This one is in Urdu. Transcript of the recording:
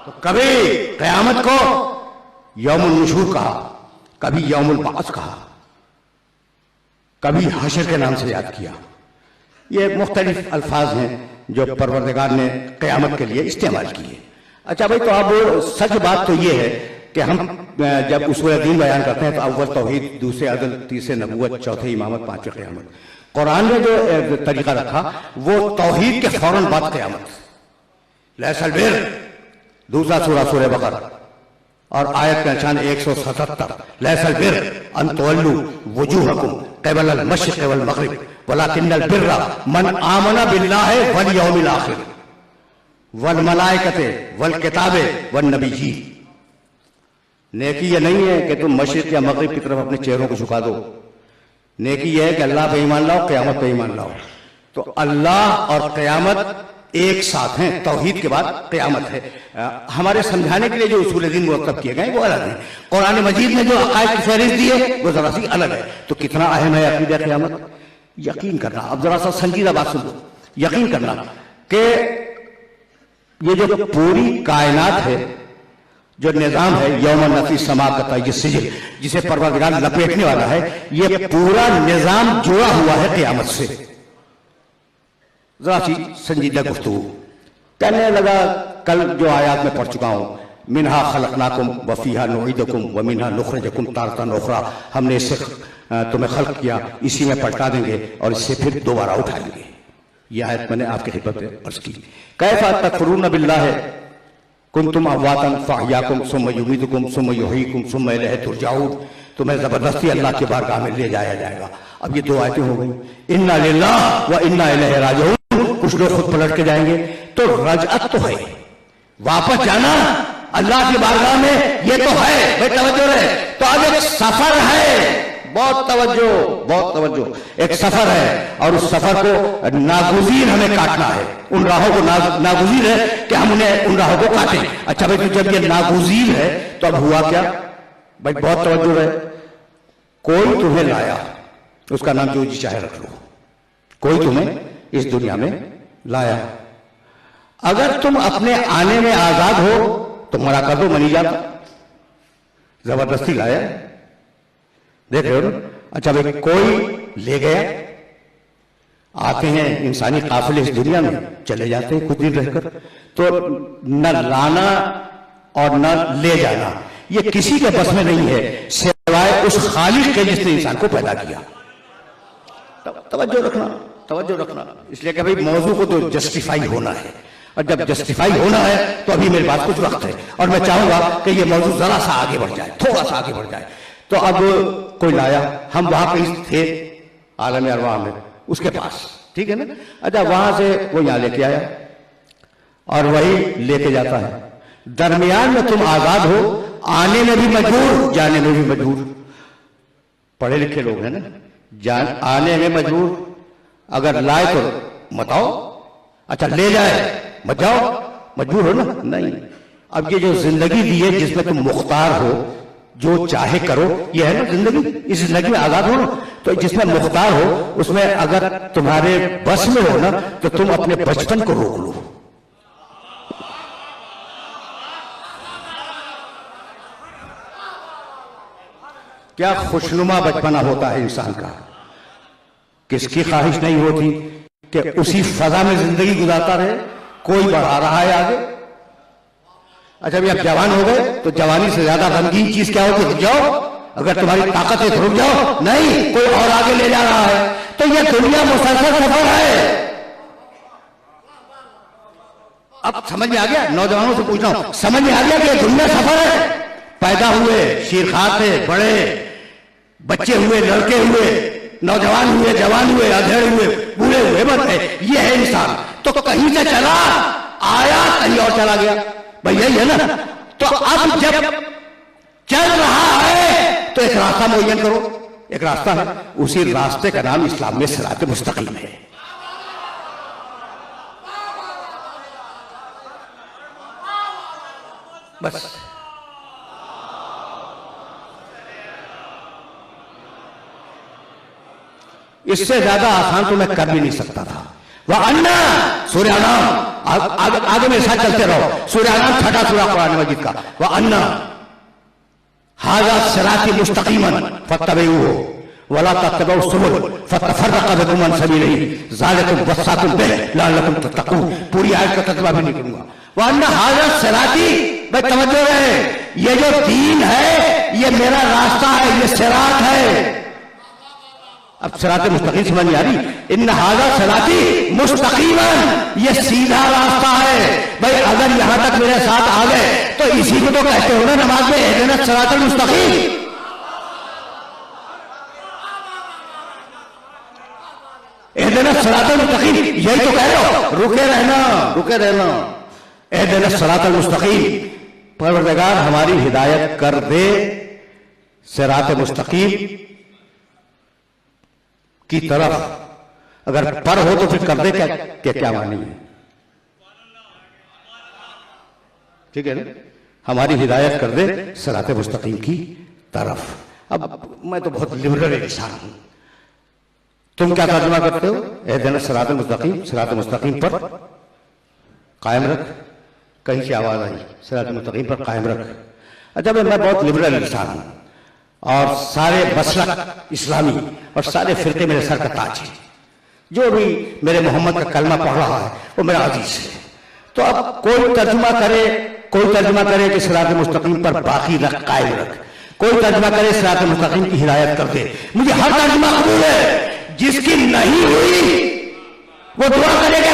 تو کبھی قیامت کو یوم النشور کہا، کبھی یوم البعث کہا، کبھی حشر کے نام سے یاد کیا۔ یہ مختلف الفاظ ہیں جو پروردگار نے قیامت کے لیے استعمال کیے۔ اچھا بھائی، تو اب سچ بات تو یہ ہے کہ ہم جب اصول دین بیان کرتے ہیں تو اول توحید، دوسرے عدل، تیسرے نبوت، چوتھے امامت، پانچویں قیامت۔ قرآن نے جو طریقہ رکھا وہ توحید کے فوراً بعد قیامت۔ لیس البر، دوسرا سورہ بقرہ اور آیت کا نشان 177، لیس البر ان تولوا وجوہکم قبل المشرق والمغرب ولکن البر من آمن باللہ والیوم الآخر والملائکۃ والکتاب والنبیین۔ نیکی یہ نہیں ہے کہ تم مشرق یا مغرب کی طرف اپنے چہروں کو جھکا دو، نیکی یہ ہے کہ اللہ پہ ایمان لاؤ، قیامت پہ ایمان لاؤ۔ تو اللہ اور قیامت ایک ساتھ ہیں، توحید کے بعد قیامت ہے۔ ہمارے سمجھانے کے لیے جو اصول دین مرتب کیے گئے وہ الگ ہیں۔ قرآن مجید نے جو عقائد کی فہرست دی ہے وہ ذرا سی الگ ہے۔ تو کتنا اہم ہے عقیدہ قیامت؟ یقین کرنا۔ اب ذرا سا سنجیدہ بات سن لو، یقین کرنا کہ یہ جو پوری کائنات ہے، جو نظام ہے یوم نفی السماء کا السجل، جسے پروردگار لپیٹنے والا ہے، یہ پورا نظام جڑا ہوا ہے قیامت سے۔ ذرا سی سنجیدہ گفتگو کہنے لگا، کل جو آیات میں پڑھ چکا ہوں، منہا خلقناکم وفیہا نعیدکم ومنہا نخرجکم تارۃ اخری، ہم نے اس سے تمہیں خلق کیا، اسی میں پلٹا دیں گے اور اس سے پھر دوبارہ اٹھائیں گے۔ یہ آیت میں نے آپ کی خدمت میں عرض کی۔ کیف تکفرون باللہ کنتم امواتا فاحیاکم ثم یمیتکم ثم یحییکم ثم الیہ ترجعون، تمہیں زبردستی اللہ کی بارگاہ میں لے جایا جائے گا۔ اب یہ دو آیتیں ہو گئی، انا للہ و انا الیہ راجعون۔ کچھ لوگ خود پلٹ کے جائیں گے، تو رجعت تو ہے، واپس جانا اللہ کی بارگاہ میں، یہ تو ہے بھائی، توجہ رہے۔ تو اب ایک سفر ہے، بہت توجہ، بہت توجہ، ایک سفر ہے اور اس سفر کو ناگزیر ہمیں کاٹنا ہے، ان راہوں کو ناگزیر ہے کہ ہم انہیں ان راہوں کو کاٹیں۔ اچھا بھائی، تو جب یہ ناگزیر ہے تو اب ہوا کیا بھائی؟ بہت توجہ رہے۔ کوئی تمہیں لایا، اس کا نام جو جی چاہے رکھ لو، کوئی تمہیں اس دنیا میں لایا، اگر تم اپنے آنے میں آزاد ہو تو مرا کر دو، منی جاتا، زبردستی لایا، دیکھ رہے ہو نا۔ اچھا بھائی، کوئی لے گیا، آتے ہیں انسانی قافلے اس دنیا میں، چلے جاتے ہیں کچھ دن رہ کر، تو نہ لانا اور نہ لے جانا یہ کسی کے بس میں نہیں ہے سوائے اس خالق کے جس نے انسان کو پیدا کیا۔ توجہ رکھنا، توجہ رکھنا، اس لیے کہ بھائی موضوع کو تو جسٹیفائی ہونا ہے، اور جب جسٹیفائی ہونا ہے تو ابھی میرے پاس کچھ وقت ہے، اور میں چاہوں گا کہ یہ موضوع ذرا سا آگے بڑھ جائے، تھوڑا سا آگے بڑھ جائے۔ تو اب کوئی لایا، ہم وہاں پہ تھے عالم ارواح میں، اس کے پاس، ٹھیک ہے نا۔ اچھا، وہاں سے وہ یہاں لے کے آیا اور وہی لے کے جاتا ہے، درمیان میں تم آزاد ہو، آنے میں بھی مجبور، جانے میں بھی مجبور۔ پڑھے لکھے لوگ ہیں نا، آنے میں مجبور، اگر لائے تو مت آؤ، اچھا لے جائے مت جاؤ، مجبور ہو نا؟ نہیں۔ اب یہ جو زندگی دی ہے جس میں تم مختار ہو، جو چاہے کرو، یہ ہے نا زندگی، اس زندگی میں آزاد ہو نا، تو جس میں مختار ہو اس میں اگر تمہارے بس میں ہو نا تو تم اپنے بچپن کو روک لو۔ کیا خوشنما بچپنا ہوتا ہے انسان کا، کس کی خواہش نہیں ہوتی کہ اسی فضا میں زندگی گزارتا رہے، کوئی بڑھا رہا ہے آگے۔ اچھا بھی اب جوان ہو گئے تو جوانی سے زیادہ غمگین چیز کیا ہوگی؟ رک جاؤ، اگر تمہاری طاقت ہے تو رک جاؤ، نہیں کوئی اور آگے لے جا رہا ہے۔ تو یہ دنیا مسلسل سفر ہے۔ اب سمجھ میں آ گیا؟ نوجوانوں سے پوچھ رہا ہوں، سمجھ میں آ گیا کہ یہ دنیا سفر ہے؟ پیدا ہوئے، شیرخوار تھے، بڑے، بچے ہوئے، لڑکے ہوئے، نوجوان ہوئے، جوان ہوئے، ادھیڑ ہوئے، بوڑھے ہوئے، بس ہے، یہ ہے انسان۔ تو کہیں سے چلا آیا، کہیں اور چلا گیا، بھئی یہی ہے نا۔ تو اب جب چل رہا ہے تو ایک راستہ معین کرو، ایک راستہ ہے، اسی راستے کا نام اسلام میں صراط مستقیم ہے۔ بس اس سے زیادہ آسان تو میں کر بھی نہیں سکتا تھا۔ وَأَنَّا سورہ انعام آگے میرے ساتھ چلتے رہو. سورہ انعام 6 سورہ قرآن مجید کا. وَأَنَّ هَذَا صِرَاطِي مُسْتَقِيمًا فَاتَّبِعُوهُ وَلَا تَتَّبِعُوا السُّبُلَ فَتَفَرَّقَ بِكُمْ عَنْ سَبِيلِهِ ذَلِكُمْ وَصَّاكُمْ بِهِ لَعَلَّكُمْ تَتَّقُونَ. پوری آیت کا ترجمہ بھی نہیں کروں گا. وَأَنَّ هَذَا صِرَاطِي، بھائی توجہ رہے، یہ جو دین ہے یہ میرا راستہ ہے، یہ صراط ہے. اب صراط مستقیم سمجھ نہیں آ رہی؟ ان ھذا صراطی مستقیما، یہ سیدھا راستہ ہے. بھائی اگر یہاں تک میرے ساتھ آ گئے تو اسی کو تو کہتے ہو نا نماز میں اہدنا الصراط المستقیم. اہدنا الصراط المستقیم یہی تو کہہ رہے ہو. رکے رہنا. اہدنا الصراط المستقیم، پروردگار ہماری ہدایت کر دے صراط مستقیم کی طرف. اگر پر ہو تو پھر کر دے کیا معنی ہے؟ ٹھیک ہے نا؟ ہماری ہدایت کر دے صراط مستقیم کی طرف. اب میں تو بہت لبرل انسان ہوں. تم کیا ترجمہ کرتے ہو؟ اہدنا الصراط المستقیم، صراط مستقیم پر قائم رکھ. کہیں سے آواز آئی صراط مستقیم پر قائم رکھ. اچھا میں بہت لبرل انسان ہوں اور سارے مسلک اسلامی اور سارے فرقے میرے سر کا تاج ہے. جو بھی میرے محمد کا کلمہ پڑھ رہا ہے وہ میرا عزیز ہے. تو اب کوئی ترجمہ کرے کہ صراط مستقیم پر باقی رکھ، قائم رکھ. کوئی ترجمہ کرے صراط مستقیم کی ہدایت کر دے. مجھے ہر ترجمہ قبول ہے. جس کی نہیں ہوئی وہ دعا کرے کہ